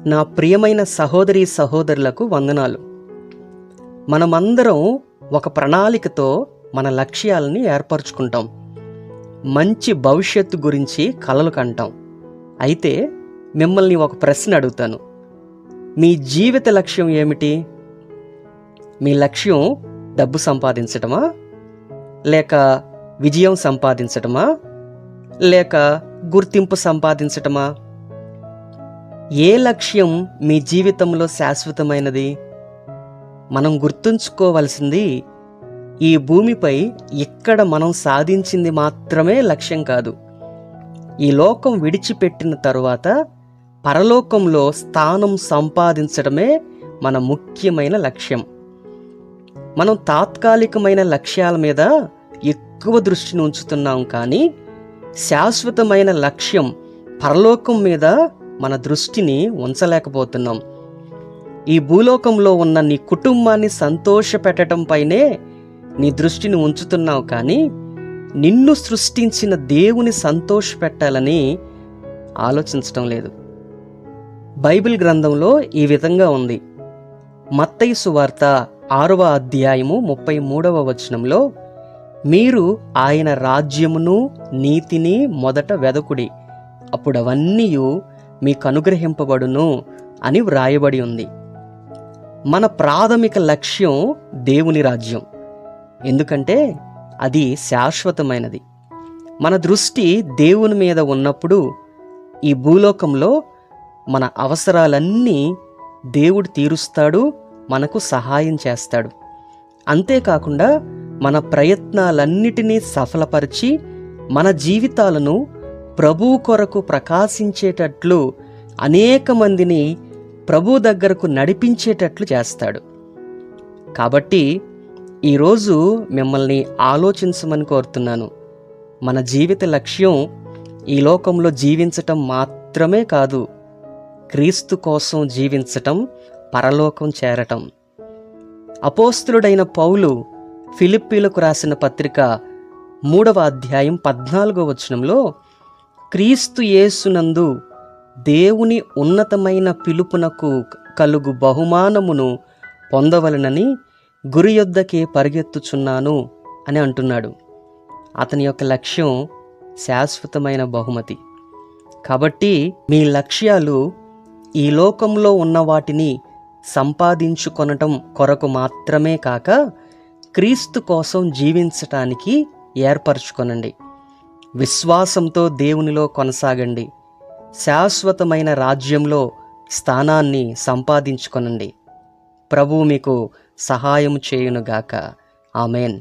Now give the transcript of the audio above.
నా ప్రియమైన సహోదరీ సహోదరులకు వందనాలు. మనమందరం ఒక ప్రణాళికతో మన లక్ష్యాలని ఏర్పరచుకుంటాం. మంచి భవిష్యత్తు గురించి కలలు కంటాం. అయితే మిమ్మల్ని ఒక ప్రశ్న అడుగుతాను. మీ జీవిత లక్ష్యం ఏమిటి? మీ లక్ష్యం డబ్బు సంపాదించటమా, లేక విజయం సంపాదించటమా, లేక గుర్తింపు సంపాదించటమా? ఏ లక్ష్యం మీ జీవితంలో శాశ్వతమైనది? మనం గుర్తుంచుకోవలసింది, ఈ భూమిపై ఇక్కడ మనం సాధించింది మాత్రమే లక్ష్యం కాదు. ఈ లోకం విడిచిపెట్టిన తరువాత పరలోకంలో స్థానం సంపాదించడమే మన ముఖ్యమైన లక్ష్యం. మనం తాత్కాలికమైన లక్ష్యాల మీద ఎక్కువ దృష్టిని ఉంచుతున్నాం, కానీ శాశ్వతమైన లక్ష్యం పరలోకం మీద మన దృష్టిని ఉంచలేకపోతున్నాం. ఈ భూలోకంలో ఉన్న నీ కుటుంబాన్ని సంతోషపెట్టడం పైనే నీ దృష్టిని ఉంచుతున్నావు, కానీ నిన్ను సృష్టించిన దేవుని సంతోషపెట్టాలని ఆలోచించటం లేదు. బైబిల్ గ్రంథంలో ఈ విధంగా ఉంది. మత్తయి సువార్త 6వ అధ్యాయము 33వ వచనంలో, మీరు ఆయన రాజ్యమును నీతిని మొదట వెదకుడి, అప్పుడు అవన్నీ మీకు అనుగ్రహింపబడును అని వ్రాయబడి ఉంది. మన ప్రాథమిక లక్ష్యం దేవుని రాజ్యం, ఎందుకంటే అది శాశ్వతమైనది. మన దృష్టి దేవుని మీద ఉన్నప్పుడు ఈ భూలోకంలో మన అవసరాలన్నీ దేవుడు తీరుస్తాడు, మనకు సహాయం చేస్తాడు. అంతేకాకుండా మన ప్రయత్నాలన్నిటినీ సఫలపరిచి మన జీవితాలను ప్రభువు కొరకు ప్రకాశించేటట్లు అనేక మందిని ప్రభు దగ్గరకు నడిపించేటట్లు చేస్తాడు. కాబట్టి ఈరోజు మిమ్మల్ని ఆలోచించమని కోరుతున్నాను. మన జీవిత లక్ష్యం ఈ లోకంలో జీవించటం మాత్రమే కాదు, క్రీస్తు కోసం జీవించటం, పరలోకం చేరటం. అపోస్తలుడైన పౌలు ఫిలిప్పీలకు రాసిన పత్రిక 3వ అధ్యాయం 14వ వచనంలో, క్రీస్తు యేసునందు దేవుని ఉన్నతమైన పిలుపునకు కలుగు బహుమానమును పొందవలనని గురి యొద్దకే పరిగెత్తుచున్నాను అని అంటున్నాడు. అతని యొక్క లక్ష్యం శాశ్వతమైన బహుమతి. కాబట్టి మీ లక్ష్యాలు ఈ లోకంలో ఉన్న వాటిని సంపాదించుకొనటం కొరకు మాత్రమే కాక, క్రీస్తు కోసం జీవించటానికి ఏర్పరచుకొనండి. విశ్వాసంతో దేవునిలో కొనసాగండి. శాశ్వతమైన రాజ్యంలో స్థానాన్ని సంపాదించుకొనండి. ప్రభువు మీకు సహాయం చేయునుగాక. ఆమేన్.